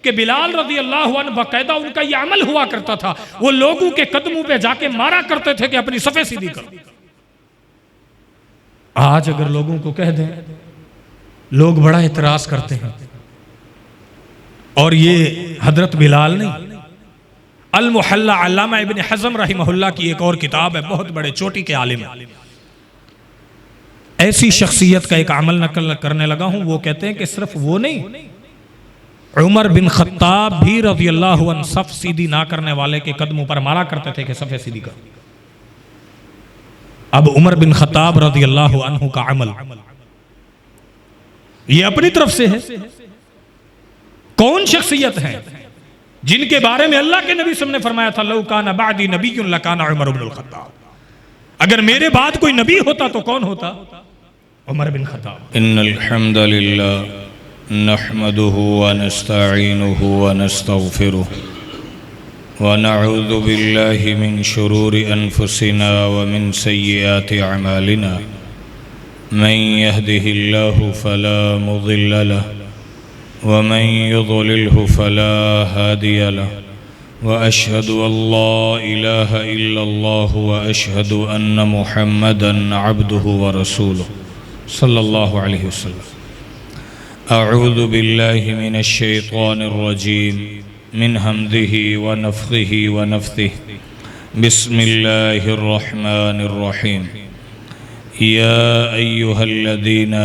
कि बिलाल रज़ी अल्लाह अन्हु बाकायदा उनका यह अमल हुआ करता था, वो लोगों के कदमों पे जाके मारा करते थे कि अपनी सफ़े सीधी करो। आज अगर लोगों को कह दें, लोग बड़ा एतराज करते हैं। और ये हजरत बिलाल नहीं, अल मुहल्ला अल्लामा इब्न हज़म रहमहुल्लाह की एक और किताब है, बहुत बड़े चोटी के आलिम है। ऐसी शख्सियत का एक अमल नकल करने लगा हूं। वो कहते हैं कि सिर्फ वो नहीं, उमर बिन खत्ताब भी रज़ी अल्लाहु अन्हु सफ सीधी ना करने वाले के कदमों पर मारा करते थे कि सफ़े सीधी कर। अब उमर बिन खत्ताब रज़ी अल्लाहु अन्हु का अमल ये अपनी तरफ से है। कौन शख्सियत है जिनके बारे में अल्लाह के नबी ने फरमाया था, लौ काना बादी नबियुन लकाना उमर इब्नुल खत्ताब, अगर मेरे बाद कोई नबी होता तो कौन होता? Umar bin Khattab. इन्नल हम्दुलिल्लाह नहमदुहु व नस्तईनुहु व नस्तगफिरुहु व नऊज़ु बिल्लाहि मिन शुरूरि अनफुसिना व मिन सय्यिआति अमालिना मन यहदिहिल्लाहु फला मुज़िल्ल लहु व मन युज़लिल्हु फला हादिय लहु व अशहदु अल्ला इलाहा इल्लल्लाहु व अशहदु अन्न मुहम्मदन अब्दुहु व रसूलुहु सल्लल्लाहु अलैहि वसल्लम। अऊज़ु बिल्लाहि मिनश शैतानिर रजीम मिन हम्दिही व नफ़्ख़िही व नफ़्थिही बिस्मिल्लाहिर रहमानिर रहीम। या अय्युहल्लज़ीना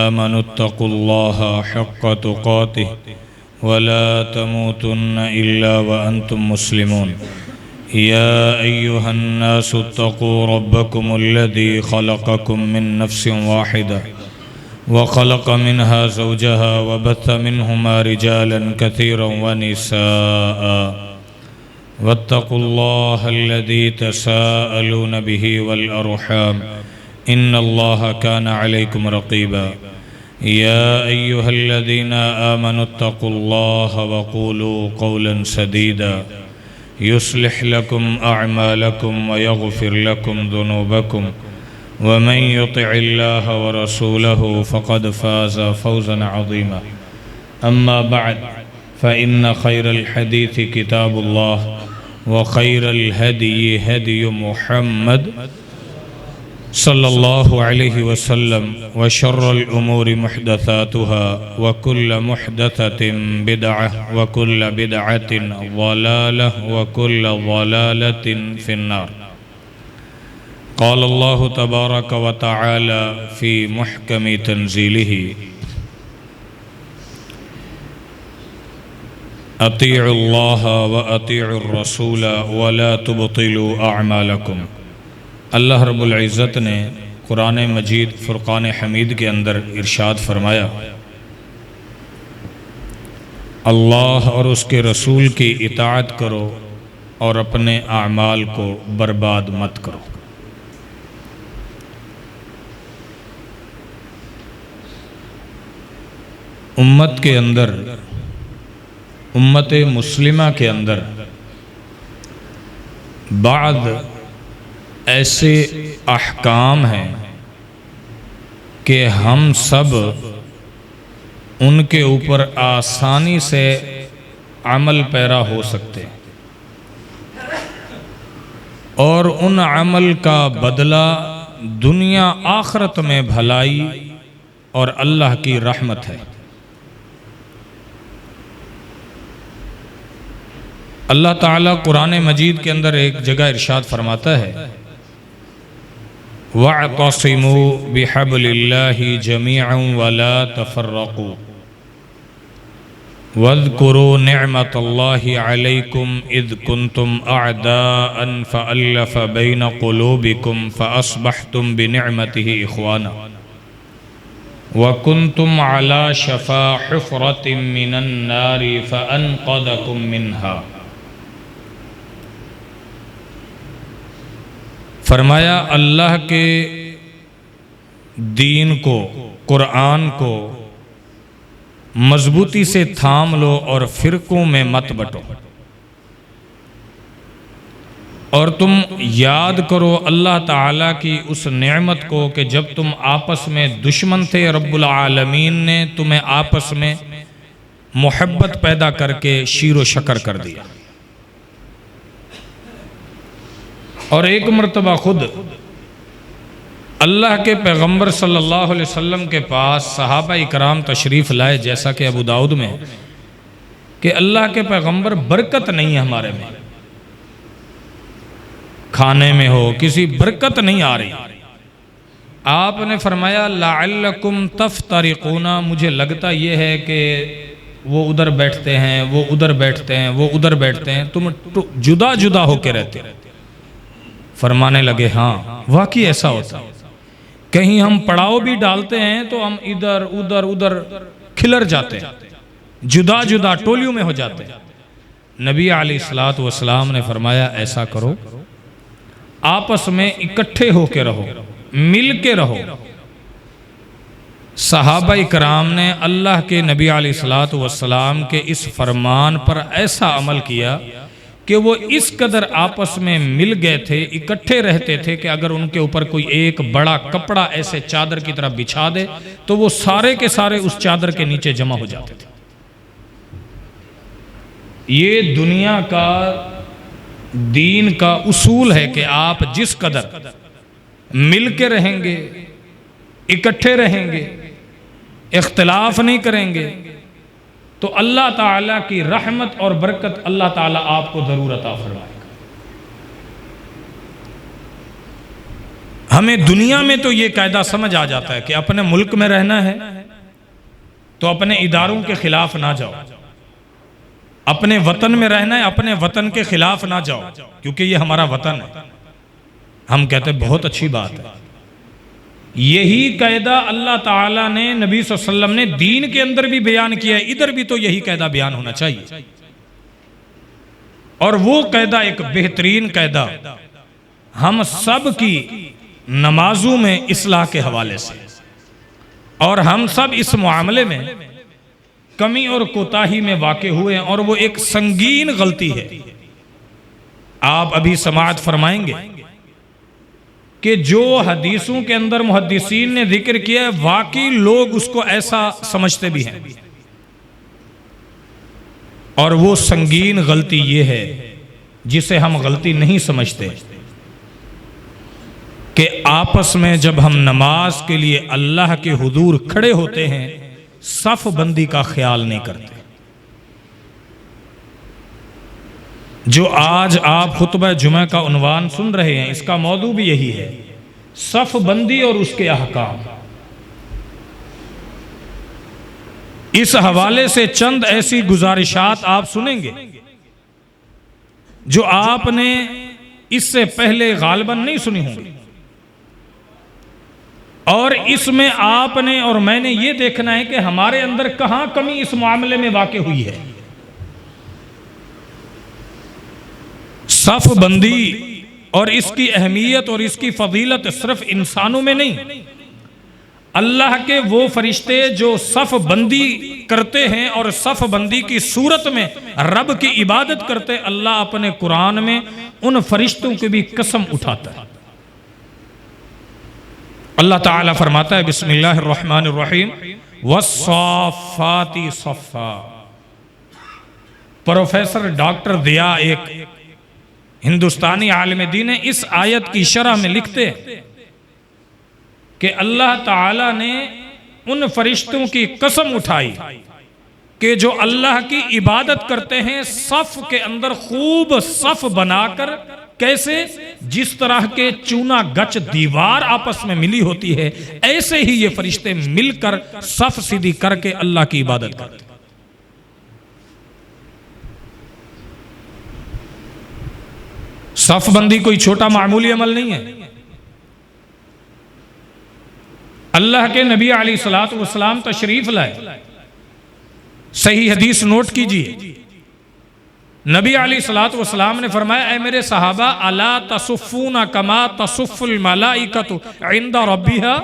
आमनुत्तक़ुल्लाहा हक़्क़ तुक़ातिही वला तमूतुन्न इल्ला व अंतुम मुस्लिमून। या अय्युहन्नासुत्तक़ू रब्बकुमुल्लज़ी ख़लक़कुम मिन नफ़्सिन वाहिदा व ख़लक़ मिन्हा ज़ौजहा व बत्थ मिन्हुमा रिजालन कसीरन व निसाअ वत्तक़ुल्लाहल्लज़ी तसाअलून बिही वल अर्हाम इन्नल्लाहा काना अलैकुम रक़ीबा। या अय्युहल्लज़ीना आमनुत्तक़ुल्लाहा व क़ूलू क़ौलन सदीदा युस्लिह लकुम अअमालकुम व यग़फ़िर लकुम ज़ुनूबकुम व मन युतिइल्लाह व रसूलहु फ़क़द फ़ाज़ फ़ौज़न अज़ीमा। अम्मा बअद फ़इन्न ख़ैरल हदीथि किताबुल्लाह व ख़ैरल हदयि हदयु मुहम्मद सल्लल्लाहु अलैहि वसल्लम व शर्रल उमूरि मुहदसातुहा व कुल्ल मुहदसतिन बिदअह व कुल्ल बिदअतिन ज़लालह व कुल्ल ज़लालतिन फिन्नार। क़ाल अल्लाहु तबारक व तआला फ़ी मुहकमि तंज़ीलिही अतीउल्लाह व अतीउर रसूल व ला तुबतिलू अअमालकुम। अल्लाह रब्बुल इज़्ज़त ने कुरान मजीद फ़ुरक़ान हमीद के अंदर इरशाद फरमाया, अल्लाह और उसके रसूल की इताअत करो और अपने आमाल को बर्बाद मत करो। उम्मत के अंदर, उम्मत मुस्लिमा के अंदर बाद ऐसे अहकाम हैं कि हम सब उनके ऊपर आसानी से अमल पैरा हो सकते हैं और उन अमल का बदला दुनिया आखिरत में भलाई और अल्लाह की रहमत है। अल्लाह ताला कुरान मजीद के अंदर एक जगह इरशाद फरमाता है, वअतसिमू बिहब्लिल्लाहि जमीअन वला तफर्रकू वज़्कुरू निअमतल्लाहि अलैकुम इज़ कुंतुम अअदाअन फ़अल्लफ़ बैन क़ुलूबिकुम फ़अस्बहतुम बिनिअमतिहि इख़वाना व कुंतुम अला शफ़ा हुफ़रतिन मिनन नारि फ़अनक़ज़कुम मिन्हा। फरमाया अल्लाह के दीन को, कुरान को मजबूती से थाम लो और फिरकों में मत बटो और तुम याद करो अल्लाह ताला की उस नेमत को कि जब तुम आपस में दुश्मन थे, रब्बुल आलमीन ने तुम्हें आपस में मोहब्बत पैदा करके शीरो शकर कर दिया। और एक मर्तबा खुद अल्लाह के पैगंबर सल्लल्लाहु अलैहि वसल्लम के पास सहाबा इकराम तशरीफ़ लाए, जैसा कि अबू दाऊद में है कि अल्लाह के पैगंबर बरकत नहीं है हमारे में, खाने में हो किसी बरकत नहीं आ रही। आपने फरमाया लअल्लकुम तफ्तरिकूना, मुझे लगता ये है कि वो उधर बैठते हैं, वो उधर बैठते हैं, वो उधर बैठते हैं, तुम जुदा जुदा होके रहते। फरमाने लगे हाँ वाकई ऐसा होता है, कहीं हम पड़ाव भी डालते हैं तो हम इधर उधर उधर खिलर जाते हैं, जुदा जुदा टोलियों में हो जाते हैं। नबी अलैहिस्सलातु वस्सलाम ने फरमाया ऐसा करो, आपस में इकट्ठे होके रहो, मिल के रहो। सहाबा इकराम ने अल्लाह के नबी अलैहिस्सलातु वस्सलाम के इस फरमान पर ऐसा अमल किया कि वो इस कदर आपस में मिल गए थे, इकट्ठे रहते थे कि अगर उनके ऊपर कोई एक बड़ा कपड़ा ऐसे चादर की तरह बिछा दे तो वो सारे के सारे उस चादर के नीचे जमा हो जाते थे। ये दुनिया का दीन का उसूल है कि आप जिस कदर मिल के रहेंगे, इकट्ठे रहेंगे, इख्तिलाफ नहीं करेंगे, तो अल्लाह ताला की रहमत और बरकत अल्लाह ताला आपको जरूर अता फरमाएगा। हमें दुनिया में तो ये कायदा समझ आ जाता है कि अपने मुल्क में रहना है तो अपने इदारों के खिलाफ ना जाओ, अपने वतन में रहना है अपने वतन के खिलाफ ना जाओ, क्योंकि ये हमारा वतन है। हम कहते हैं बहुत अच्छी बात है। यही कायदा अल्लाह ताला ने नबी सल्लल्लाहु अलैहि वसल्लम ने दीन के अंदर भी बयान किया है, इधर भी तो यही कायदा बयान होना चाहिए। और वो कायदा एक बेहतरीन कायदा हम सब की नमाजों में इस्लाह के हवाले से, और हम सब इस मामले में कमी और कोताही में वाक़े हुए हैं, और वो एक संगीन गलती है। आप अभी समाअत फरमाएंगे कि जो हदीसों के अंदर मुहद्दिसीन ने जिक्र किया है वाकई लोग उसको ऐसा समझते भी हैं, और वो संगीन गलती ये है जिसे हम गलती नहीं समझते कि आपस में जब हम नमाज के लिए अल्लाह के हुजूर खड़े होते हैं सफ बंदी का ख्याल नहीं करते। जो आज आप खुतबा जुमे का उन्वान सुन रहे हैं इसका मौदू भी यही है, सफ बंदी और उसके अहकाम। इस हवाले से चंद ऐसी गुजारिशात आप सुनेंगे जो आपने इससे पहले गालिबन नहीं सुनी होंगी, और इसमें आपने और मैंने ये देखना है कि हमारे अंदर कहां कमी इस मामले में वाक़ई हुई है। सफ बंदी और इसकी अहमियत और इसकी फजीलत सिर्फ इंसानों में नहीं, अल्लाह के वो फरिश्ते जो सफ बंदी करते हैं और सफ बंदी की सूरत में रब की इबादत करते, अल्लाह अपने कुरान में उन फरिश्तों की भी कसम उठाता है। अल्लाह ताला फरमाता है बिस्मिल्लाहिर्रहमानिर्रहीम वस्साफाती सफ़ा। प्रोफेसर डॉक्टर दिया एक हिंदुस्तानी आलिम दीन है, इस आयत की शरह में लिखते हैं कि अल्लाह ताला ने उन फरिश्तों की कसम उठाई कि जो अल्लाह की इबादत करते हैं सफ के अंदर खूब सफ बनाकर, कैसे जिस तरह के चूना गच दीवार आपस में मिली होती है ऐसे ही ये फरिश्ते मिलकर सफ सीधी करके अल्लाह की इबादत करते हैं। सफ बंदी कोई छोटा मामूली अमल नहीं है। अल्लाह के नबी अलैहिस्सलातु वस्सलाम तशरीफ लाए, सही हदीस नोट कीजिए। नबी अलैहिस्सलातु वस्सलाम ने फरमाया, ऐ मेरे सहाबा अला तसुफ़ूना कमा तसुफ़ुल मलाइकतु इंदा रब्बिहा,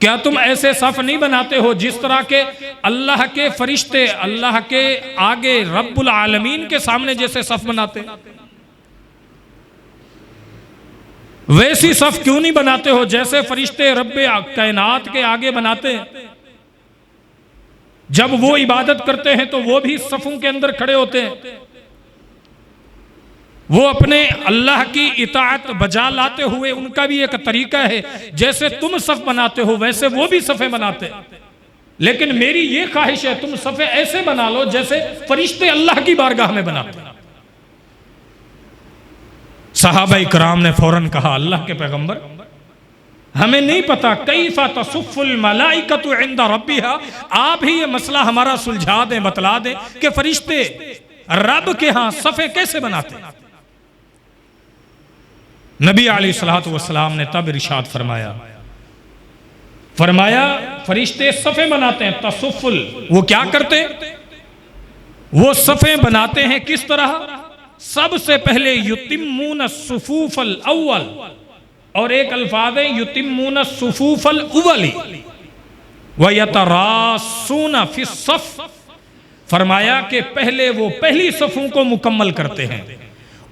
क्या तुम ऐसे सफ नहीं बनाते हो जिस तरह के अल्लाह के फरिश्ते अल्लाह के आगे रब्बुल आलमीन के सामने जैसे सफ बनाते, वैसी सफ क्यों नहीं बनाते हो जैसे फरिश्ते रब्बे कायनात के आगे बनाते हैं। जब वो इबादत करते हैं तो वो भी सफ़ों के अंदर खड़े होते हैं। वो अपने अल्लाह की इताअत बजा लाते हुए, उनका भी एक तरीका है, जैसे तुम सफ़ बनाते हो वैसे वो भी सफ़े बनाते हैं। लेकिन मेरी ये ख्वाहिश है तुम सफ़े ऐसे बना लो जैसे फरिश्ते अल्लाह की बारगाह में बनाते हैं। सहाबा इकराम ने फौरन कहा, अल्लाह के पैगंबर, हमें नहीं पता कैफा तसुफ़ुल मलाइकतु इंदा रब्बिहा, आप ही ये मसला हमारा सुलझा दें, बतला दें कि फरिश्ते रब के यहां सफ़े कैसे बनाते हैं। नबी अलैहिस्सलातु वस्सलाम ने तब इरशाद फरमाया फरिश्ते सफ़े बनाते हैं, तसुफ़ुल, वो क्या करते हैं, वो सफ़े बनाते हैं किस तरह, सबसे पहले युतिम्मून सुफूफल अव्वल, और एक अल्फाज है युतिम्मून सुफूफल उवली व यतरासून फी सफ़, फरमाया कि पहले वो पहली सफ़ों को मुकम्मल करते हैं,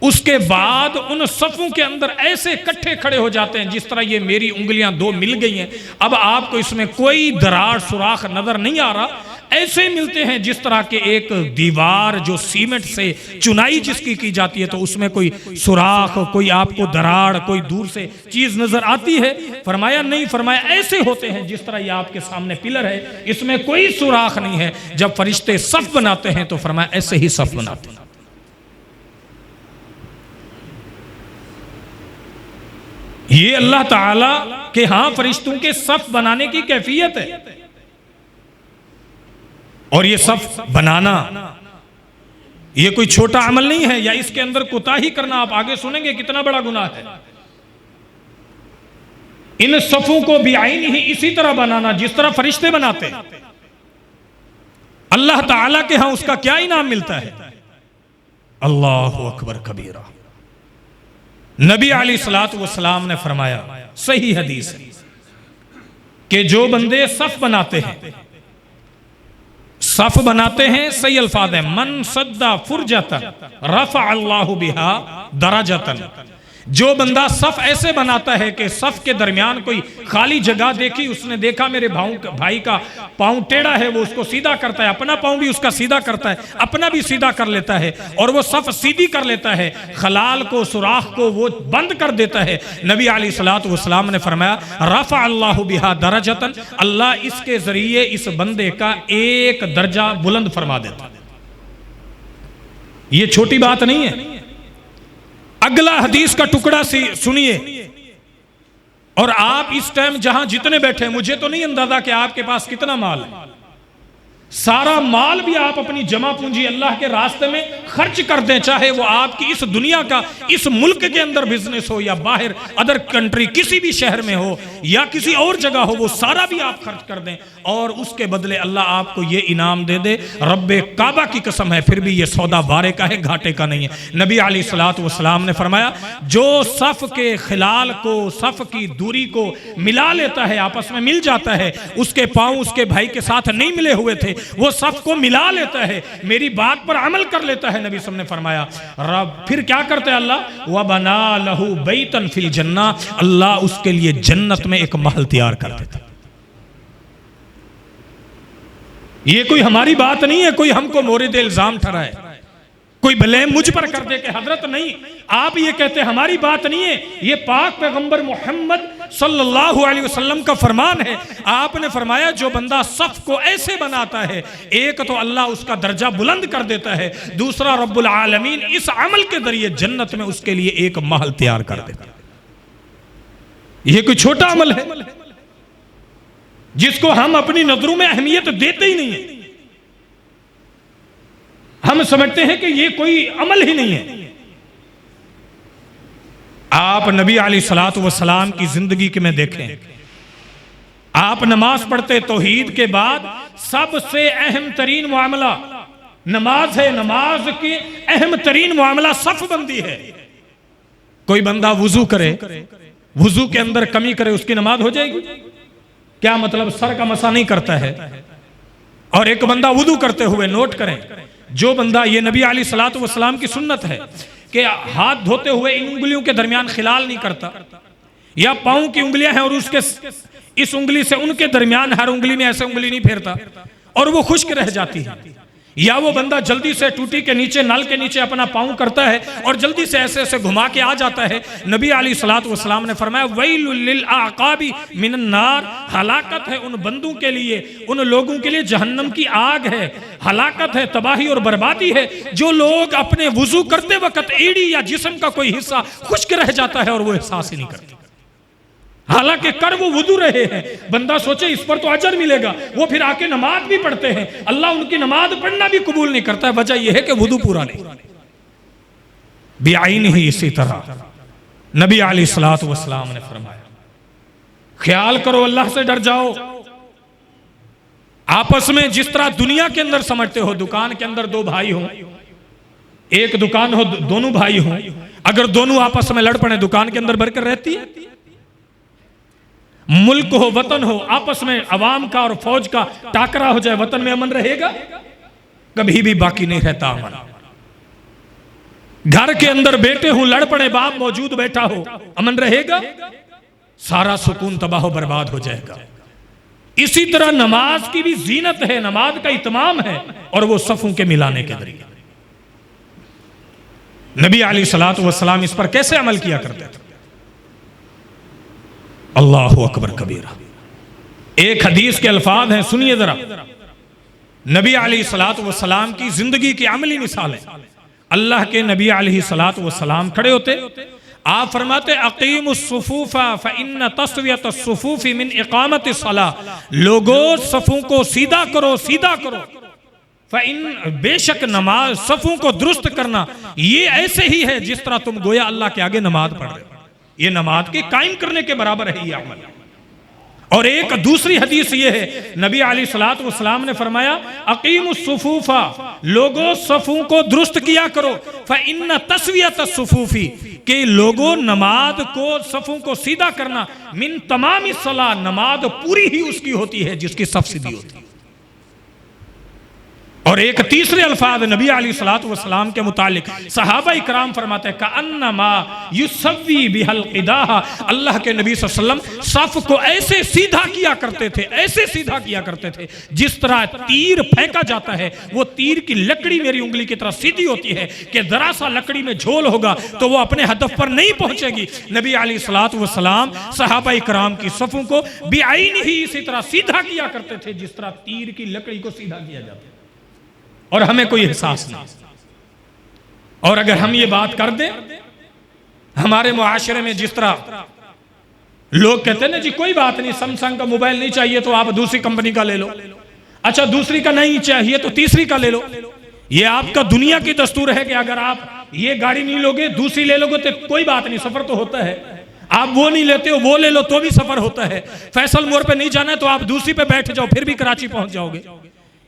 उसके बाद उन सफ़ों के अंदर ऐसे इकट्ठे खड़े हो जाते हैं जिस तरह ये मेरी उंगलियां दो मिल गई हैं, अब आपको इसमें कोई दरार सुराख नजर नहीं आ रहा, ऐसे मिलते हैं जिस तरह के एक दीवार जो सीमेंट से चुनाई जिसकी की जाती है तो उसमें कोई सुराख, कोई आपको दरार, कोई दूर से चीज नजर आती है। फरमाया नहीं, फरमाया ऐसे होते हैं जिस तरह ये आपके सामने पिलर है, इसमें कोई सुराख नहीं है। जब फरिश्ते सफ बनाते हैं तो फरमाया ऐसे ही सफ बनाते हैं। ये अल्लाह ताला के हां फरिश्तों के सफ बनाने की कैफियत है। और ये सफ बनाना ये कोई छोटा अमल नहीं है, या इसके अंदर कोताही करना, आप आगे सुनेंगे कितना बड़ा गुनाह है। इन सफों को भी आईन ही इसी तरह बनाना जिस तरह फरिश्ते बनाते हैं, अल्लाह ताला के यहां उसका क्या इनाम मिलता है। अल्लाहु अकबर कबीरा। नबी अलैहिस्सलातु वस्सलाम ने फरमाया, सही हदीस है, कि जो बंदे सफ बनाते हैं, सफ बनाते हैं, सही अल्फाज है, मन सद्दा फुरजतन रफ़ा अल्लाहु बिहा दरजतन। जो बंदा सफ ऐसे बनाता है कि सफ के दरमियान कोई खाली जगह देखी, उसने देखा मेरे भाई का पांव टेढ़ा है, वो उसको सीधा करता है, अपना पांव भी उसका सीधा करता है, अपना भी सीधा कर लेता है, और वो सफ सीधी कर लेता है, खलाल को, सुराख को वो बंद कर देता है। नबी अलैहिस्सलातु वस्सलाम ने फरमाया, रफ़ा अल्लाहु बिहा दरजतन, अल्लाह इसके जरिए इस बंदे का एक दर्जा बुलंद फरमा देता। ये छोटी बात नहीं है। अगला हदीस का टुकड़ा सुनिए, और आप इस टाइम जहां जितने बैठे, मुझे तो नहीं अंदाजा कि आपके पास कितना माल है, सारा माल भी आप अपनी जमा पूंजी अल्लाह के रास्ते में खर्च कर दें, चाहे वो आपकी इस दुनिया का, इस मुल्क के अंदर बिजनेस हो या बाहर अदर कंट्री किसी भी शहर में हो या किसी और जगह हो, वो सारा भी आप खर्च कर दें, और उसके बदले अल्लाह आपको ये इनाम दे दे। रब्बे काबा की कसम है, फिर भी ये सौदा बारे का है, घाटे का नहीं है। नबी अलैहिस्सलातु वस्सलाम ने फरमाया, जो सफ के खिलाल को, सफ की दूरी को मिला लेता है, आपस में मिल जाता है, उसके पांव उसके भाई के साथ नहीं मिले हुए थे, वो सफ को मिला लेता है, मेरी बात पर अमल कर लेता है। नबी ने फरमाया, रब फिर क्या करते हैं, अल्लाह व बना लहू बैतन फिल जन्ना, अल्लाह उसके लिए जन्नत में एक महल तैयार कर देता। ये कोई हमारी बात नहीं है, कोई हमको मोरिद इल्जाम ठहराए, कोई ब्लेम मुझ पर कर दे कि हजरत नहीं, आप ये कहते हमारी बात नहीं है, ये पाक पैगंबर मोहम्मद सल्लल्लाहु अलैहि वसल्लम का फरमान है। आपने फरमाया, जो बंदा सफ को ऐसे बनाता है, एक तो अल्लाह उसका दर्जा बुलंद कर देता है, दूसरा रब्बुल आलमीन इस अमल के जरिए जन्नत में उसके लिए एक महल तैयार कर देता है। यह कोई छोटा अमल है जिसको हम अपनी नजरों में अहमियत देते ही नहीं है। हम समझते हैं कि यह कोई अमल ही नहीं है। आप नबी अलैहिस्सलातु वस्सलाम की जिंदगी के में देखें, आप नमाज पढ़ते, तौहीद के बाद सबसे अहम तरीन मामला नमाज है, नमाज की अहम तरीन मामला सफ बंदी है। कोई बंदा वुजू करे, वुजू के अंदर कमी करे, उसकी नमाज हो जाएगी? क्या मतलब, सर का मसा नहीं करता है, और एक बंदा वुजू करते हुए, नोट करें, जो बंदा, ये नबी अलैहिस्सलातु वस्सलाम की सुन्नत है कि हाथ धोते हुए इन उंगलियों के दरमियान खिलाल नहीं करता, या पांव की उंगलियां हैं और उसके इस उंगली से उनके दरमियान हर उंगली में ऐसे उंगली नहीं फेरता, और वो खुश्क रह जाती है, या वो बंदा जल्दी से टूटी के नीचे, नल के नीचे अपना पाँव करता है और जल्दी से ऐसे ऐसे घुमा के आ जाता है। नबी अलैहिस्सलातु वस्सलाम ने फरमाया वैलुल लिल आक़ाबी मिनन नार, हलाकत है उन बंदों के लिए, उन लोगों के लिए जहन्नम की आग है, हलाकत है, तबाही और बर्बादी है जो लोग अपने वुजू करते वक्त एड़ी या जिस्म का कोई हिस्सा खुश्क रह जाता है और वो एहसास ही नहीं करते, हालांकि कर वो वुदू रहे हैं। बंदा सोचे इस पर तो अजर मिलेगा, वो फिर आके नमाज भी पढ़ते हैं, अल्लाह उनकी नमाज पढ़ना भी कबूल नहीं करता है। वजह यह है कि वुदू पूरा नहीं। बेआईन ही इसी तरह नबी अलैहिस्सलातु वस्सलाम ने फरमाया ख्याल करो, अल्लाह से डर जाओ। आपस में जिस तरह दुनिया के अंदर समझते हो, दुकान के अंदर दो भाई हो, एक दुकान हो, दोनों भाई हो, अगर दोनों आपस में लड़ पड़े दुकान के अंदर बरकत रहती है? मुल्क हो, वतन हो, आपस में अवाम का और फौज का टाकरा हो जाए, वतन में अमन रहेगा? कभी भी बाकी नहीं रहता अमन। घर के अंदर बेटे हो, लड़ पड़े, बाप मौजूद बैठा हो, अमन रहेगा? सारा सुकून तबाह बर्बाद हो जाएगा। इसी तरह नमाज की भी जीनत है, नमाज का इत्माम है, और वो सफों के मिलाने के जरिए। नबी अलैहिस्सलातु वस्सलाम इस पर कैसे अमल किया करते थे? अल्लाहु अकबर कबीरा। एक हदीस के अल्फाज हैं, सुनिए जरा। नबी अलैहिस्सलातु वस्सलाम की जिंदगी की अमली मिसाल है। अल्लाह के नबी अलैहिस्सलातु वस्सलाम खड़े होते, आप फरमाते अकीमुस्सुफूफा फइन्न तस्वियतुस्सुफूफि मिन इकामतिस सलाह, लोगों सफों को सीधा करो, सीधा करो। फइन, बेशक नमाज सफों को दुरुस्त करना ये ऐसे ही है जिस तरह तुम गोया अल्लाह के आगे नमाज पढ़ रहे हो। ये नमाज के कायम करने के बराबर है ये अमल। और एक दूसरी हदीस ये है, नबी अलैहिस्सलातु वस्सलाम ने फरमाया अकीमुस्सुफूफा, लोगों सफों को दुरुस्त किया करो। फइन्न तस्वियतुस्सुफूफि, के लोगों नमाज को सफों को सीधा करना, मिन तमामी सलाह, नमाज पूरी ही उसकी होती है जिसकी सफ सीधी होती है। और एक तीसरे अल्फाज नबी अलैहिस्सलातु वस्सलाम के मुतालिक सहाबा इकराम फरमाते हैं कअन्नमा युसव्वी बिहल क़िदाहा, अल्लाह के नबी सल्लल्लाहु अलैहि वसल्लम सफ को ऐसे सीधा किया करते थे, ऐसे सीधा किया करते थे जिस तरह तीर फेंका जाता है, वो तीर की लकड़ी मेरी उंगली की तरह सीधी होती है कि जरा सा लकड़ी में झोल होगा तो वो अपने हदफ पर नहीं पहुंचेगी। नबी अलैहिस्सलातु वस्सलाम सहाबा इकराम की सफों को बेआईन ही इसी तरह सीधा किया करते थे जिस तरह तीर की लकड़ी को सीधा किया जाता है, और हमें कोई एहसास नहीं। और अगर हम ये बात कर दें, हमारे मुआशरे में जिस तरह लोग कहते हैं ना जी कोई बात नहीं, सैमसंग का मोबाइल नहीं चाहिए तो आप दूसरी कंपनी का ले लो, अच्छा दूसरी का नहीं चाहिए तो तीसरी का ले लो। ये आपका दुनिया की दस्तूर है कि अगर आप ये गाड़ी नहीं लोगे दूसरी ले लोगे तो कोई बात नहीं, सफर तो होता है। आप वो नहीं लेते हो, वो ले लो तो भी सफर होता है। फैसल मोड़ पे नहीं जाना है तो आप दूसरी पे बैठ जाओ, फिर भी कराची पहुंच जाओगे।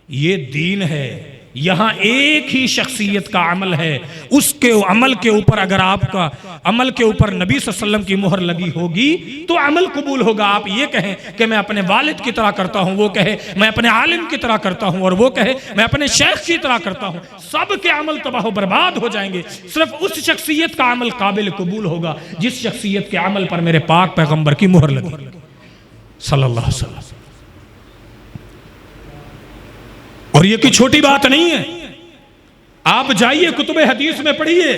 ये दीन है। यहां एक ही शख्सियत का अमल है, उसके अमल के ऊपर अगर आपका अमल के ऊपर नबी सल्लल्लाहु अलैहि वसल्लम की मुहर लगी होगी तो अमल कबूल होगा। आप ये कहें कि मैं अपने वालिद की तरह करता हूं, वो कहे मैं अपने आलिम की तरह करता हूं, और वो कहे मैं अपने शेख की तरह करता हूं, सब के अमल तबाह बर्बाद हो जाएंगे। सिर्फ उस शख्सियत का अमल काबिल कबूल होगा जिस शख्सियत के अमल पर मेरे पाक पैगंबर की मुहर लगी सल्लल्लाहु अलैहि वसल्लम। और ये कोई छोटी बात नहीं है। आप जाइए कुतुब हदीस में पढ़िए,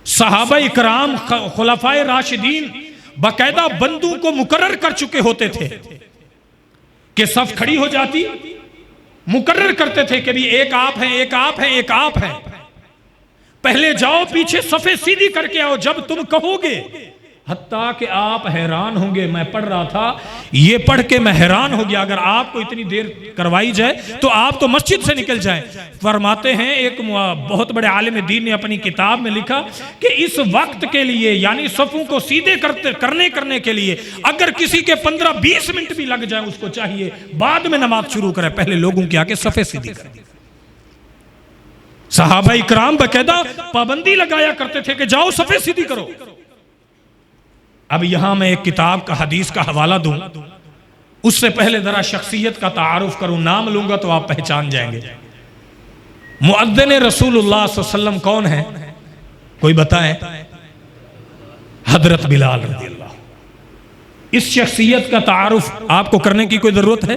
सहाबा इकराम खुलफाए राशिदीन बाकायदा बंदों को मुकर्रर कर चुके होते थे कि सफ खड़ी हो जाती, मुकर्रर करते थे कि भी एक आप हैं, एक आप हैं, एक आप हैं, पहले जाओ पीछे सफे सीधी करके आओ जब तुम कहोगे। हत्ता कि आप हैरान होंगे, मैं पढ़ रहा था, ये पढ़ के मैं हैरान हो गया, अगर आपको इतनी देर करवाई जाए तो आप तो मस्जिद से निकल जाएं। फरमाते हैं एक बहुत बड़े आलिम दीन ने अपनी किताब में लिखा कि इस वक्त के लिए यानी सफों को सीधे करने के लिए अगर किसी के 15-20 मिनट भी लग जाए उसको चाहिए बाद में नमाज शुरू करे, पहले लोगों के आके सफे सीधी करें। सहाबा इकराम बकायदा पाबंदी लगाया करते थे कि जाओ सफे सीधी करो। अब यहां मैं एक किताब का हदीस का हवाला दूं, उससे पहले जरा शख्सियत का तारुफ करूं, नाम लूंगा तो आप पहचान जाएंगे। मुअद्दिन रसूलुल्लाह सल्लल्लाहु अलैहि वसल्लम कौन है, कोई बताए? हजरत बिलाल रज़ियल्लाहु। इस शख्सियत का तारुफ आपको करने की कोई जरूरत है?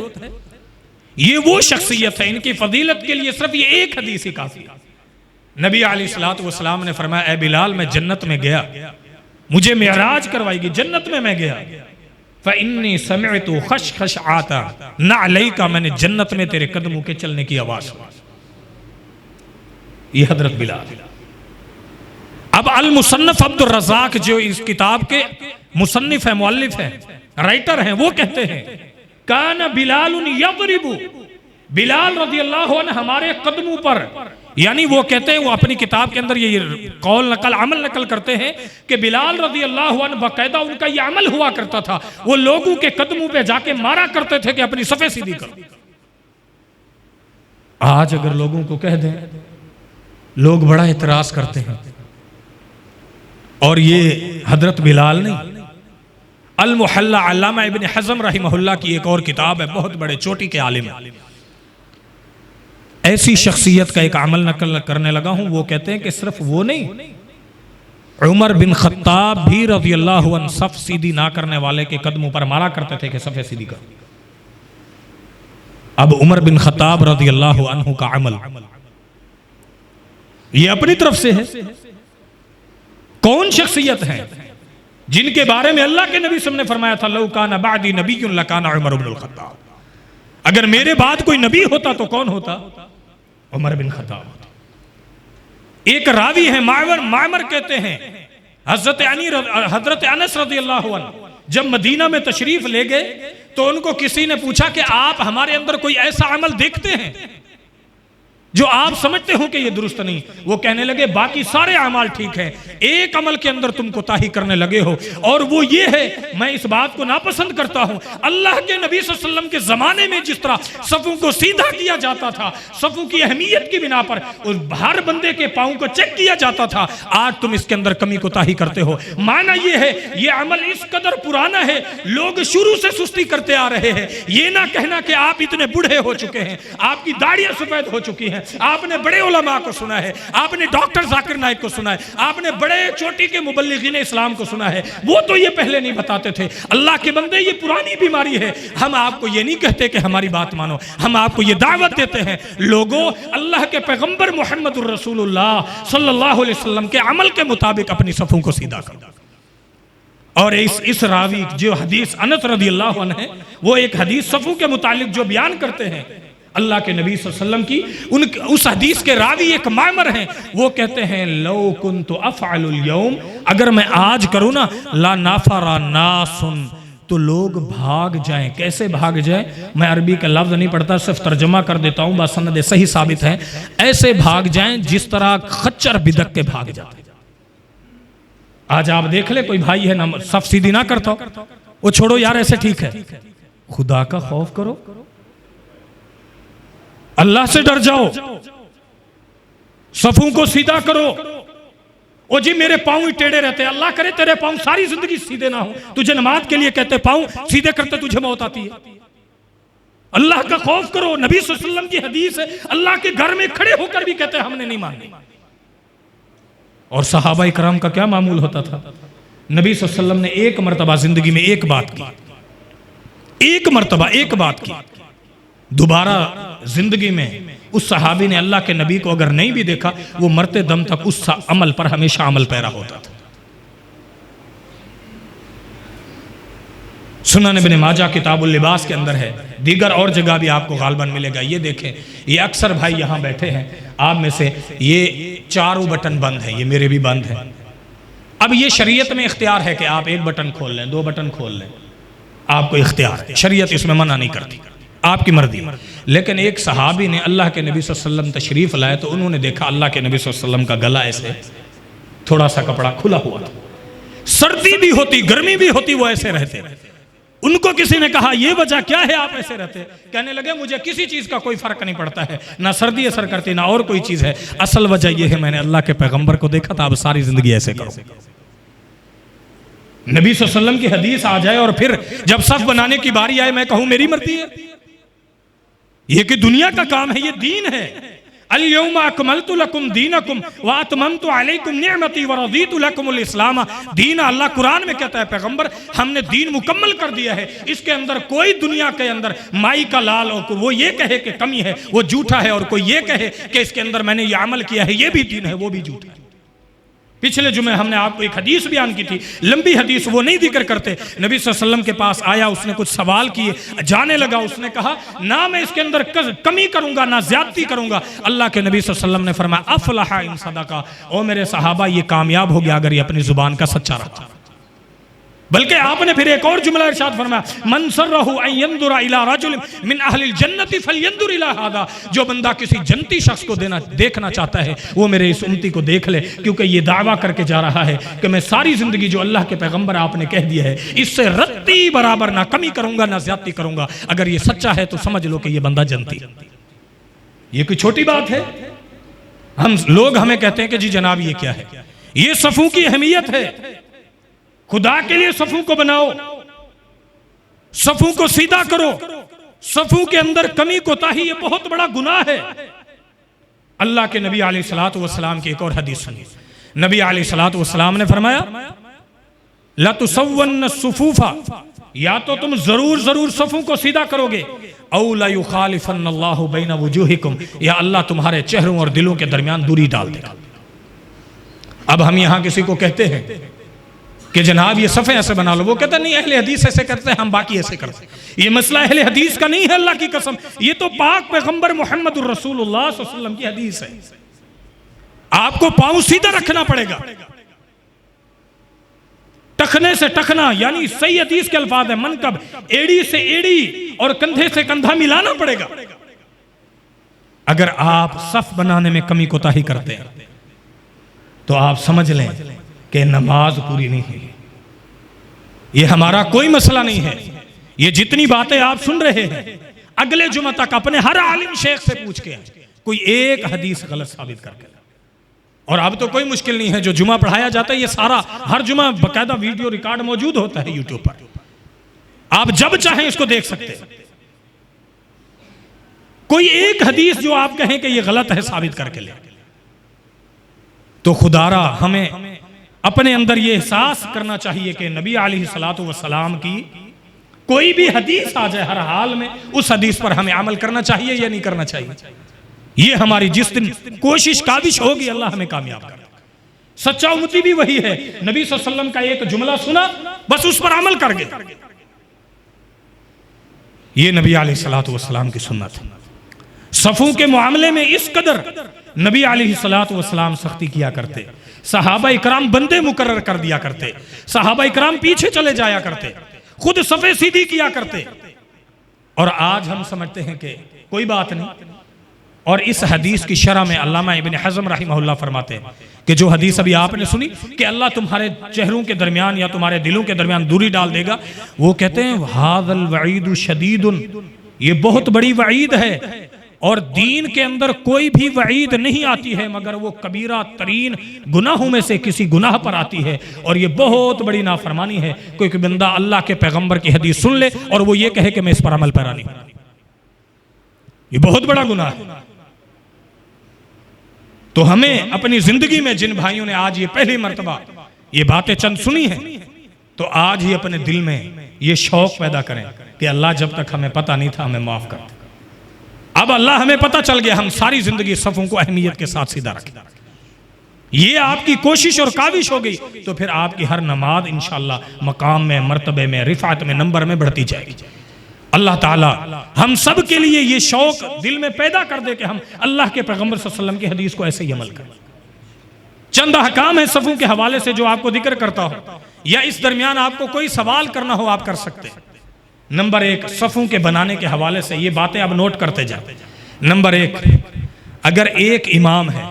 ये वो शख्सियत है, इनकी फजीलत के लिए सिर्फ ये एक हदीस ही काफी। नबी अलैहिस्सलातु वस्सलाम ने फरमाया, ए बिलाल, मैं जन्नत में गया, मुझे मेराज करवाई गई, जन्नत में मैं गया, फ़इन्नी समिअतु खशखश आता न अलैका, मैंने जन्नत में तेरे कदमों के चलने की आवाज सुनी। ये हजरत बिलाल। अब अल मुसन्नफ अब्दुर रज़ाक जो इस किताब के मुसन्निफ है, मुअल्लिफ है, राइटर हैं, वो कहते हैं काना बिलालुन यज़रिबु, बिलाल रज़ियल्लाहु अन्हु हमारे कदमों पर, यानी वो कहते हैं, वो अपनी किताब के अंदर ये कौल नकल अमल नकल करते हैं कि बिलाल रज़ियल्लाहु अन्हु बाकायदा उनका ये अमल हुआ करता था, वो लोगों के कदमों पे जाके मारा करते थे कि अपनी सफ़े सीधी कर। आज अगर लोगों को कह दें, लोग बड़ा एतराज करते हैं। और ये हजरत बिलाल नहीं, अल मुहल्ला अल्लामा इब्न हज़म रहिमहुल्लाह की एक और किताब है, बहुत बड़े चोटी के आलिम है, ऐसी शख्सियत का एक अमल नकल करने लगा हूं। वो कहते हैं कि सिर्फ वो नहीं, उमर बिन खत्ताब भी रज़ियल्लाहु अन्हु सफ सीधी ना करने वाले के कदमों पर मारा करते थे कि सफ़े सीधी कर। अब उमर बिन खत्ताब रज़ियल्लाहु अन्हु का अमल ये अपनी तरफ से है। कौन शख्सियत है जिनके बारे में अल्लाह के नबी ने फरमाया था, लौ काना बादी नबियुन लकाना उमर इब्नुल खत्ताब, अगर मेरे बाद कोई नबी होता तो कौन होता? Umar bin Khattab. एक रावी है मामर कहते हैं, हजरत अनस रज़ियल्लाहु अन्हु जब मदीना में तशरीफ ले गए तो उनको किसी ने पूछा कि आप हमारे अंदर कोई ऐसा अमल देखते हैं जो आप समझते हो कि ये दुरुस्त नहीं? वो कहने लगे, बाकी सारे अमाल ठीक हैं, एक अमल के अंदर तुम कोताही करने लगे हो, और वो ये है, मैं इस बात को नापसंद करता हूं, अल्लाह के नबी सल्लल्लाहु अलैहि वसल्लम के जमाने में जिस तरह सफ़ों को सीधा किया जाता था, सफ़ों की अहमियत की बिना पर उस हर बंदे के पाँव को चेक किया जाता था, आज तुम इसके अंदर कमी कोताही करते हो। माना ये है, ये अमल इस कदर पुराना है, लोग शुरू से सुस्ती करते आ रहे हैं। ये ना कहना कि आप इतने बूढ़े हो चुके हैं, आपकी दाढ़ियां सफेद हो चुकी हैं, आपने बड़े उलमा को सुना है, आपने डॉक्टर जाकिर नाइक को सुना है, आपने बड़े चोटी के मुबल्लिगीन इस्लाम को सुना है, वो तो ये पहले नहीं बताते थे। अल्लाह के बंदे, ये पुरानी बीमारी है। हम आपको ये नहीं कहते कि हमारी बात मानो, हम आपको ये दावत देते हैं, लोगों, अल्लाह के पैगंबर मुहम्मदुर रसूलुल्लाह सल्लल्लाहु अलैहि वसल्लम के अमल के मुताबिक अपनी सफ़ों को सीधा करो। और इस रावी जो हदीस अनस रज़ियल्लाहु अन्हु है, वो एक हदीस सफ़ों के मुतालिक जो बयान करते हैं अल्लाह के नबी सल्लल्लाहु अलैहि वसल्लम की, उस हदीस के रावी एक मामर हैं, वो कहते हैं, लौ कुन्तु अफ़अलुल यौम, अगर मैं आज करूँ ना, ला नाफरा नासुन, तो लोग भाग जाएं। कैसे भाग जाएं? मैं अरबी का लफ्ज़ नहीं पढ़ता, सिर्फ तर्जमा कर देता हूँ, बस सनद सही साबित है। ऐसे भाग जाएं जिस तरह खच्चर बिदक के भाग जाते। आज आप देख ले, कोई भाई है ना सफ सीधी ना करता हो, वो छोड़ो यार, ऐसे ठीक है, खुदा का खौफ करो, अल्लाह से डर जाओ, सफों को सीधा करो। ओ जी मेरे पांव ही टेढ़े रहते हैं, अल्लाह करे तेरे पांव सारी जिंदगी सीधे ना हो, तुझे नमाज के लिए कहते पांव सीधे करते तुझे मौत आती है। अल्लाह का खौफ करो। नबी सल्लल्लाहु अलैहि वसल्लम की हदीस है, अल्लाह के घर में खड़े होकर भी कहते हमने नहीं मानी। और सहाबा इकराम का क्या मामूल होता था? नबी सल्लल्लाहु अलैहि वसल्लम ने एक मरतबा जिंदगी में एक बात की, एक मरतबा एक बात की, दोबारा जिंदगी में उस सहाबी ने अल्लाह के नबी को अगर नहीं भी देखा, वो मरते दम तक उस अमल पर हमेशा अमल पैरा होता था। सुनन इब्न माजा किताबुल लिबास के अंदर है, दीगर और जगह भी आपको गालबन मिलेगा। ये देखें, ये अक्सर भाई यहाँ बैठे हैं आप में से, ये चारों बटन बंद हैं, ये मेरे भी बंद हैं। अब ये शरीयत में इख्तियार है कि आप एक बटन खोल लें, दो बटन खोल लें, आपको इख्तियार है, शरीयत इसमें मना नहीं करती, आपकी मर्जी। लेकिन एक सहाबी ने अल्लाह के नबी सल्लल्लाहु अलैहि वसल्लम तशरीफ लाए तो उन्होंने देखा अल्लाह के नबी सल्लल्लाहु अलैहि वसल्लम का गला ऐसे थोड़ा सा कपड़ा खुला हुआ था, सर्दी भी होती गर्मी भी होती वो ऐसे रहते। उनको किसी ने कहा ये वजह क्या है आप ऐसे रहते? कहने लगे मुझे किसी चीज का कोई फर्क नहीं पड़ता है, ना सर्दी असर करती ना और कोई चीज है, असल वजह यह है मैंने अल्लाह के पैगंबर को देखा था, अब सारी जिंदगी ऐसे करो। नबी सल्लल्लाहु अलैहि वसल्लम की हदीस आ जाए और फिर जब सफ बनाने की बारी आए मैं कहूं मेरी मर्जी है, ये कि दुनिया का काम है, ये दीन है। अल-यौमा अकमलतु लकुम दीनकुम व अतममतु अलैकुम निअमती व रज़ीतु लकुमुल इस्लाम दीन। अल्लाह कुरान में कहता है पैगंबर हमने दीन मुकम्मल कर दिया है, इसके अंदर कोई दुनिया के अंदर माई का लाल और वो ये कहे कि कमी है वो झूठा है, और कोई ये कहे कि इसके अंदर मैंने ये अमल किया है ये भी दीन है, वो भी झूठा है। पिछले जुमे हमने आपको एक हदीस बयान की थी, लंबी हदीस, वो नहीं जिक्र करते। नबी सल्लल्लाहु अलैहि वसल्लम के पास आया, उसने कुछ सवाल किए, जाने लगा, उसने कहा ना मैं इसके अंदर कमी करूंगा ना ज्यादती करूंगा। अल्लाह के नबी सल्लल्लाहु अलैहि वसल्लम ने फरमाया अफलहा इन सदका, ओ मेरे सहाबा ये कामयाब हो गया अगर ये अपनी जुबान का सच्चा रहा। बल्कि आपने फिर एक और जुमला इरशाद फरमाया मन सर्रहु अन यंजुरा इला रजुलिन मिन अहलिल जन्नति फलयंजुर इला हादा, जो बंदा किसी जन्नती शख्स को देखना चाहता है वो मेरे इस उम्मती को देख ले, क्योंकि ये दावा करके जा रहा है कि मैं सारी जिंदगी जो अल्लाह के पैगंबर आपने कह दिया है इससे रत्ती बराबर ना कमी करूंगा ना ज्यादती करूंगा। अगर ये सच्चा है तो समझ लो कि ये बंदा जन्नती। ये कोई छोटी बात है? हम लोग हमें कहते हैं कि जी जनाब ये क्या है, ये सफू की अहमियत है। खुदा के लिए सफू को बनाओ, सफू को सीधा करो, सफू के अंदर कमी कोताही ये बहुत बड़ा गुनाह है। अल्लाह के नबी अलैहिस्सलातु वस्सलाम की एक और हदीस सुनिए। नबी अलैहिस्सलातु वस्सलाम ने फरमाया ला तुसव्वन्न सुफूफा, या तो तुम जरूर जरूर सफू को सीधा करोगे, औ ला युखालिफन्नल्लाहु बैना वुजूहिकुम, या अल्लाह तुम्हारे चेहरों और दिलों के दरमियान दूरी डाल देगा। अब हम यहां किसी को कहते हैं कि जनाब ये सफ़े ऐसे बना लो, वो कहता नहीं अहले हदीस ऐसे करते हैं हम बाकी ऐसे करते हैं। ये मसला अहले हदीस का नहीं है, अल्लाह की कसम, ये तो पाक पैगंबर मोहम्मदुर रसूलुल्लाह सल्लल्लाहु अलैहि वसल्लम की हदीस है। आपको पांव सीधा रखना पड़ेगा, टखने से टखना, यानी सही हदीस के अल्फाज है, मनकब एड़ी से एड़ी और कंधे से कंधा मिलाना पड़ेगा। अगर आप सफ बनाने में कमी कोताही करते हैं तो आप समझ लें कि नमाज पूरी नहीं है। ये हमारा कोई मसला नहीं है। ये जितनी बातें आप सुन रहे हैं अगले जुमा तक अपने हर आलिम शेख से पूछ के कोई एक हदीस गलत साबित करके, और अब तो कोई मुश्किल नहीं है, जो जुमा पढ़ाया जाता है ये सारा हर जुमा बकायदा वीडियो रिकॉर्ड मौजूद होता है यूट्यूब पर, आप जब चाहें इसको देख सकते हैं। कोई एक हदीस जो आप कहें कि ये गलत है साबित करके ले, तो खुदारा हमें अपने अंदर ये एहसास करना चाहिए कि नबी अलैहिस्सलातु वस्सलाम की कोई भी हदीस आ जाए हर हाल में उस हदीस पर हमें अमल करना चाहिए या नहीं करना चाहिए। ये हमारी जिस दिन कोशिश काविश होगी अल्लाह हमें कामयाब कर। सच्चा उम्मती भी वही है, नबी सल्लल्लाहु अलैहि वसल्लम का एक जुमला सुना बस उस पर अमल कर गए। ये नबी अलैहिस्सलातु वस्सलाम की सुन्नत है। सफू के मामले में इस कदर नबी अलैहिस्सलातु वस्सलाम सख्ती किया करते, सहाबा इकराम बंदे मुकर्रर कर दिया करते, सहाबा इकराम पीछे चले जाया करते, खुद सफे सीधी किया करते। और आज हम समझते हैं कि कोई बात नहीं। और इस हदीस की शरह में अल्लामा इब्न हज़म रहमहुल्लाह फरमाते हैं कि जो हदीस अभी आपने सुनी कि अल्लाह तुम्हारे चेहरों के दरमियान या तुम्हारे दिलों के दरमियान दूरी डाल देगा, वो कहते हैं हाज़ल वईदु शदीदुन, ये बहुत बड़ी वईद है। और दीन के अंदर कोई भी वईद नहीं आती है मगर वो कबीरा तरीन गुनाहों में से किसी गुनाह पर आती है, और ये बहुत बड़ी नाफरमानी है। कोई बंदा अल्लाह के पैगंबर की हदीस सुन ले और वो ये कहे कि मैं इस पर अमल पैरा नहीं, ये बहुत बड़ा गुनाह है। तो हमें अपनी जिंदगी में जिन भाइयों ने आज ये पहली मर्तबा ये बातें चंद सुनी हैं, तो आज ही अपने दिल में ये शौक पैदा करें कि अल्लाह जब तक हमें पता नहीं था हमें माफ कर। अब अल्लाह हमें पता चल गया, हम सारी जिंदगी सफों को अहमियत के साथ सीधा रखें। ये आपकी कोशिश और काविश हो गई तो फिर आपकी हर नमाज इंशाअल्लाह मकाम में, मर्तबे में, रिफात में, नंबर में बढ़ती जाएगी। अल्लाह ताला हम सब के लिए ये शौक दिल में पैदा कर दे कि हम अल्लाह के पैगंबर सल्लल्लाहु अलैहि वसल्लम की हदीस को ऐसे ही अमल करें। चंद अहकाम है सफों के हवाले से जो आपको जिक्र करता हो, या इस दरमियान आपको कोई सवाल करना हो आप कर सकते हैं। नंबर 1, सफों के बनाने के हवाले से ये बातें अब नोट करते जाए। नंबर 1, अगर एक इमाम है,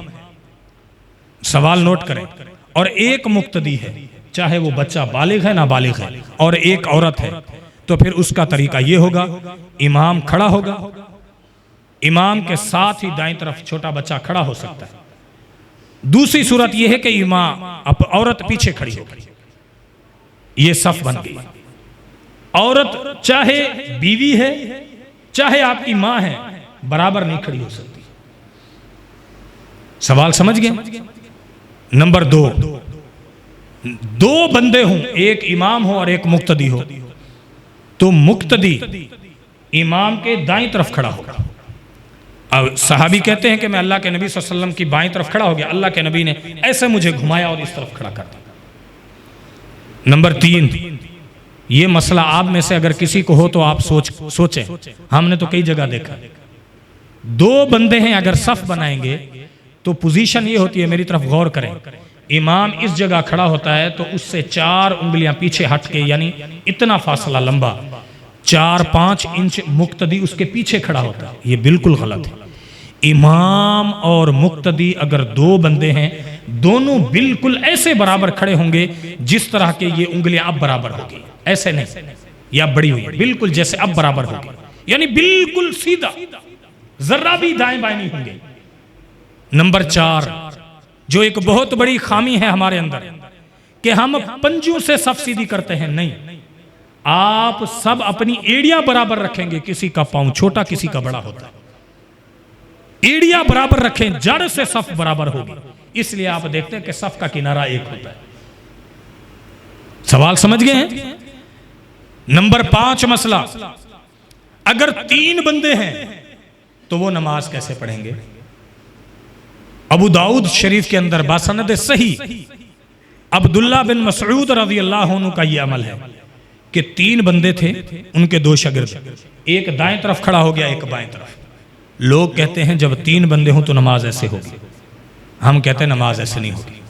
सवाल नोट करें, और एक मुक्तदी है, चाहे वो बच्चा बालिग है ना बालिग है, और एक औरत है, तो फिर उसका तरीका ये होगा, इमाम खड़ा होगा, इमाम के साथ ही दाईं तरफ छोटा बच्चा खड़ा हो सकता है। दूसरी सूरत यह है कि इमाम औरत पीछे खड़ी होगी, ये सफ बन गई। औरत चाहे बीवी है चाहे आपकी मां है, बराबर नहीं खड़ी हो सकती। सवाल समझ गए? नंबर दो बंदे हों, एक इमाम हो और एक मुक्तदी हो, तो मुक्तदी इमाम के दाईं तरफ खड़ा होगा। अब सहाबी कहते हैं कि मैं अल्लाह के नबी सल्लल्लाहु अलैहि वसल्लम की बाईं तरफ खड़ा हो गया, अल्लाह के नबी ने ऐसे मुझे घुमाया और इस तरफ खड़ा कर दिया। नंबर 3, ये मसला आप में से अगर किसी को हो तो आप सोचें, हमने तो कई जगह देखा, 2 बंदे हैं अगर सफ बनाएंगे तो पोजीशन ये होती है, मेरी तरफ गौर करें, इमाम इस जगह खड़ा होता है तो उससे 4 उंगलियां पीछे हट के, यानी इतना फासला लंबा 4-5 इंच मुक्तदी उसके पीछे खड़ा होता है। ये बिल्कुल गलत है। इमाम और मुक्तदी अगर 2 बंदे हैं, दोनों बिल्कुल ऐसे बराबर खड़े होंगे जिस तरह के ये उंगलियां अब बराबर होगी, ऐसे नहीं या बड़ी हुई, बिल्कुल जैसे अब बराबर होगी, यानी बिल्कुल सीधा, जरा भी दाएं बाएं नहीं होंगे। नंबर 4, जो एक बहुत बड़ी खामी है हमारे अंदर, कि हम पंजों से सफ सीधी करते हैं। नहीं, आप सब अपनी एड़ियां बराबर रखेंगे, किसी का पांव छोटा किसी का बड़ा होता है, एड़ियां बराबर रखें, जड़ से सफ बराबर होगी, इसलिए आप देखते हैं कि सफ का किनारा एक होता है। सवाल समझ गए हैं? नंबर 5 मसला, अगर 3 बंदे हैं तो वो नमाज कैसे पढ़ेंगे? अबू दाऊद शरीफ के अंदर बासनद सही अब्दुल्ला बिन मसऊद रज़ी अल्लाह अन्हु का ये अमल है कि 3 बंदे थे, उनके 2 शागिर्द, एक दाएं तरफ खड़ा हो गया, एक बाएं तरफ। लोग कहते हैं जब 3 बंदे हों तो नमाज ऐसे होगी, हम कहते हैं नमाज ऐसे नहीं होगी।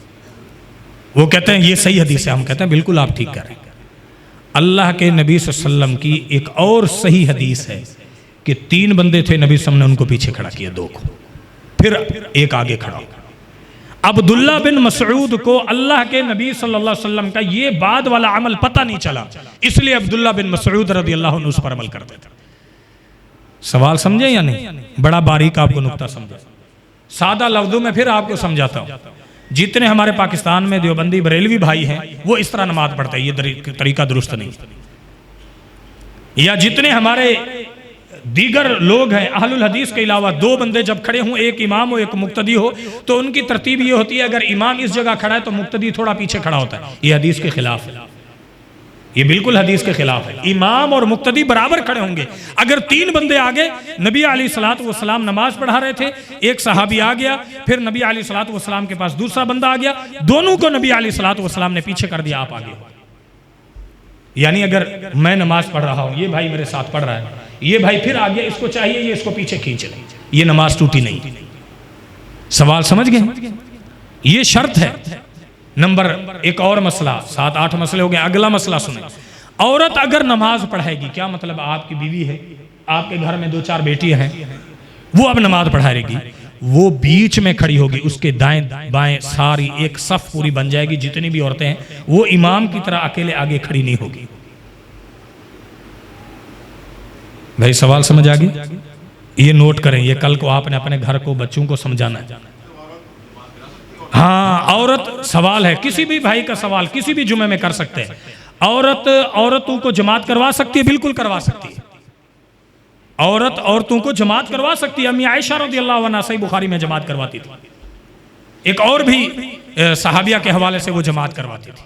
वो कहते हैं ये सही हदीस है, हम कहते हैं बिल्कुल आप ठीक कर रहे हैं। अल्लाह के नबी सल्लल्लाहु अलैहि वसल्लम की एक और सही हदीस है कि 3 बंदे थे, नबी सल्लल्लाहु अलैहि वसल्लम ने उनको पीछे खड़ा किया, 2 को, फिर एक आगे खड़ा। अब्दुल्ला बिन मसऊद को अल्लाह के नबी सल्लल्लाहु अलैहि वसल्लम का ये बाद वाला अमल पता नहीं चला, इसलिए अब्दुल्ला बिन मसऊद रज़ी अल्लाह अन्हु उस पर अमल करते थे। सवाल समझे या नहीं? बड़ा बारीक आपको नुक्ता समझा, सादा लफ्जों में फिर आपको समझाता हूं। जितने हमारे पाकिस्तान में देवबंदी बरेलवी भाई हैं वो इस तरह नमाज पढ़ते हैं, ये तरीका दुरुस्त नहीं। या जितने हमारे दीगर लोग हैं अहलुल हदीस के अलावा, 2 बंदे जब खड़े हों, एक इमाम हो एक मुक्तदी हो, तो उनकी तरतीब ये होती है अगर इमाम इस जगह खड़ा है तो मुक्तदी थोड़ा पीछे खड़ा होता है। ये हदीस के खिलाफ है, ये बिल्कुल हदीस के खिलाफ है। इमाम और मुक्तदी बराबर खड़े होंगे। अगर 3 बंदे आगे, नबी अलैहिस्सलातु वस्सलाम नमाज पढ़ा रहे थे, एक सहाबी आ गया, फिर नबी अलैहिस्सलातु वस्सलाम के पास दूसरा बंदा आ गया, दोनों को नबी अलैहिस्सलातु वस्सलाम ने पीछे कर दिया, आप आगे। यानी अगर मैं नमाज पढ़ रहा हूं, ये भाई मेरे साथ पढ़ रहा है, ये भाई फिर आ गया, इसको चाहिए ये इसको पीछे खींच ले, ये नमाज टूटी नहीं। सवाल समझ गए? ये शर्त है। नंबर एक और मसला, 7-8 मसले हो गए। अगला मसला सुने, औरत अगर नमाज पढ़ाएगी, क्या मतलब आपकी बीवी है, आपके घर में 2-4 बेटियां हैं, वो अब नमाज पढ़ाएगी, वो बीच में खड़ी होगी, उसके दाएं बाएं सारी एक सफ पूरी बन जाएगी, जितनी भी औरतें हैं, वो इमाम की तरह अकेले आगे खड़ी नहीं होगी। भाई सवाल समझ आ गई? ये नोट करें, ये कल को आपने अपने घर को बच्चों को समझाना है। हाँ, औरत सवाल है, किसी भी भाई का सवाल किसी भी जुमे में कर सकते हैं। औरतों को जमात करवा सकती है, बिल्कुल करवा सकती है। औरत औरतों को जमात करवा सकती है। अम्मी आयशा रज़ियल्लाहु अन्हा सही बुखारी में जमात करवाती थी। एक और भी सहाबिया के हवाले से वो जमात करवाती थी।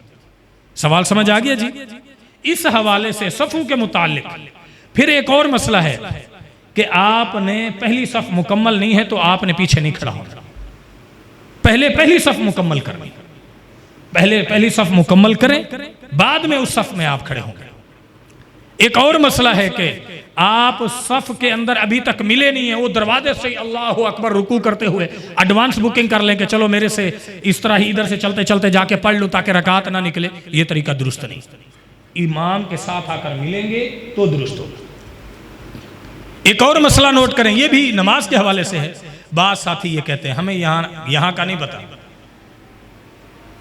सवाल समझ आ गया जी? इस हवाले से सफ़ों के मुताल्लिक फिर एक और मसला है कि आपने पहली सफ मुकम्मल नहीं है तो आपने पीछे नहीं खड़ा होना, पहले पहली सफ मुकम्मल करनी, पहले पहली सफ मुकम्मल करें, बाद में उस सफ में आप खड़े होंगे। एक और मसला है कि आप सफ के अंदर अभी तक मिले नहीं है, वो दरवाजे से अल्लाहु अकबर रुकू करते हुए एडवांस बुकिंग कर लें कि चलो मेरे से इस तरह ही इधर से चलते चलते जाके पढ़ लूं ताकि रकात ना निकले, ये तरीका दुरुस्त नहीं। इमाम के साथ आकर मिलेंगे तो दुरुस्त होगा। एक और मसला नोट करें, ये भी नमाज के हवाले से है। बाज साथी ये कहते हैं हमें यहाँ का नहीं पता,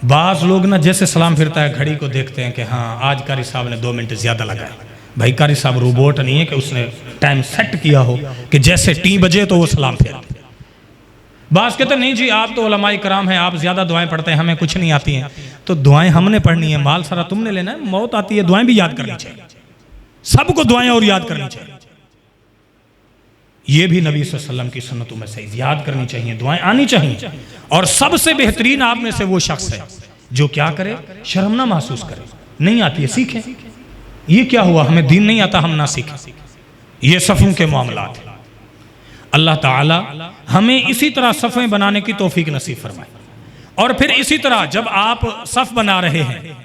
बाज लोग ना जैसे सलाम फिरता है घड़ी को देखते हैं कि हाँ आज कारी साहब ने 2 मिनट ज्यादा लगाया। भाई कारी साहब रोबोट नहीं है कि उसने टाइम सेट किया हो कि जैसे 3 बजे तो वो सलाम फेरा। बाज कहते नहीं जी आप तो उलमाए कराम हैं, आप ज्यादा दुआएं पढ़ते हैं, हमें कुछ नहीं आती हैं। तो दुआएं हमने पढ़नी है, माल सारा तुमने लेना है, मौत आती है, दुआएं भी याद करनी चाहिए, सबको दुआएं और याद करनी चाहिए। ये भी नबी सल्लल्लाहु अलैहि वसल्लम की सुन्नतों में से याद करनी चाहिए, दुआएं आनी चाहिए। और सबसे बेहतरीन आप में से वो शख्स है जो क्या करे, शर्म ना महसूस करे, नहीं आती है सीखें। ये क्या हुआ, हमें दीन नहीं आता हम ना सीखें, ये सफ़ों के मामलात हैं। अल्लाह ताला हमें इसी तरह सफ़ें बनाने की तौफीक नसीब फरमाए। और फिर इसी तरह जब आप सफ़ बना रहे हैं,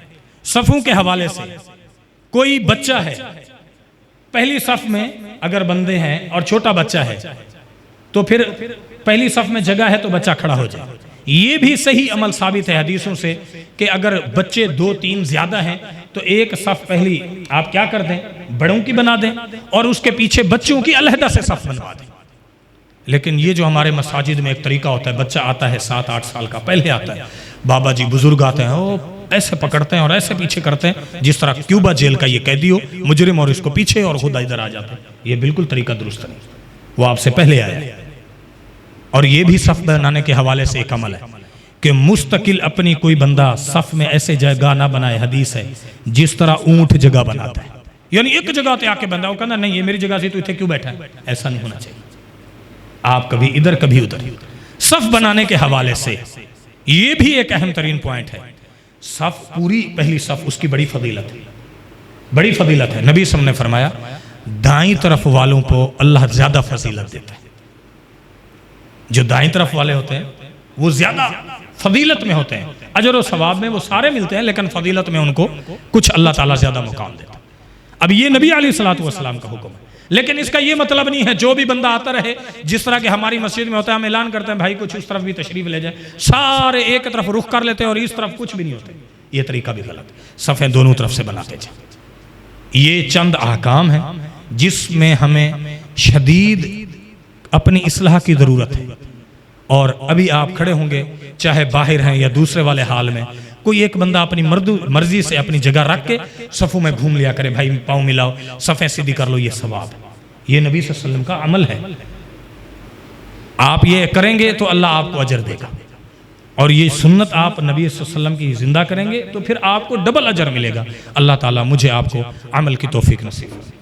सफ़ों के हवाले से कोई बच्चा है, पहली सफ़ में अगर बंदे हैं और छोटा बच्चा है तो फिर पहली सफ़ में जगह है तो बच्चा खड़ा हो जाए। ये भी सही अमल साबित है हदीसों से कि अगर बच्चे 2-3 ज्यादा हैं तो एक सफ़ पहली आप क्या कर दें, बड़ों की बना दें और उसके पीछे बच्चों की अलहदा से सफ़ बनवा दें। लेकिन ये जो हमारे मसाजिद में एक तरीका होता है, बच्चा आता है 7-8 साल का, पहले आता है, बाबा जी बुजुर्ग आते हैं, वो ऐसे पकड़ते हैं और ऐसे पीछे करते हैं जिस तरह क्यूबा जेल का ये कैदी हो, मुजरिम, और इसको पीछे और खुदा इधर आ जाते हैं। ये बिल्कुल तरीका दुरुस्त नहीं, वो आपसे पहले आया है। और ये भी सफ़ बनाने के हवाले से एक अमल है कि मुस्तकिल अपनी कोई बंदा सफ़ में ऐसे जगह ना बनाए। हदीस है जिस तरह ऊंट जगह बनाता है, यानी एक जगह पे आके बंदा वो कहना नहीं ये मेरी जगह से, तू इतने क्यों बैठा है, ऐसा नहीं होना चाहिए। आप कभी इधर कभी उधर। सफ़ बनाने के हवाले से ये भी एक अहम तरीन पॉइंट है। सफ़ पूरी पहली सफ़, उसकी बड़ी फजीलत है, बड़ी फजीलत है। नबी सल्लल्लाहु अलैहि वसल्लम ने फरमाया दाईं तरफ वालों को अल्लाह ज्यादा फजीलत देता है। जो दाईं तरफ वाले होते हैं वो ज्यादा फजीलत में होते हैं, अजर और सवाब में वो सारे मिलते हैं, लेकिन फजीलत में उनको कुछ अल्लाह ताला ज्यादा मुकाम देता है। अब ये नबी अलैहिस्सलातु वस्सलाम का हुक्म है, लेकिन इसका ये मतलब नहीं है जो भी बंदा आता रहे, जिस तरह के हमारी मस्जिद में होता है, हम ऐलान करते हैं भाई कुछ उस तरफ भी तशरीफ ले जाए, सारे एक तरफ रुख कर लेते हैं और इस तरफ कुछ भी नहीं होते। ये तरीका भी गलत है, सफ़ें दोनों तरफ से बनाते जाए। ये चंद अहकाम है जिसमें हमें शदीद अपनी इस्लाह की ज़रूरत है। और अभी आप खड़े होंगे, चाहे बाहर हैं या दूसरे वाले हाल में, कोई एक बंदा अपनी मर्जी से अपनी जगह रख के सफ़ों में घूम लिया करे, भाई पाँव मिलाओ, सफ़ें सीधी कर लो, ये सवाब है। ये नबी सल्लल्लाहु अलैहि वसल्लम का अमल है। आप ये करेंगे तो अल्लाह आपको अजर देगा, और ये सुन्नत आप नबी सल्लल्लाहु अलैहि वसल्लम की जिंदा करेंगे तो फिर आपको डबल अजर मिलेगा। अल्लाह ताला मुझे आपको अमल की तौफीक नसीब करे।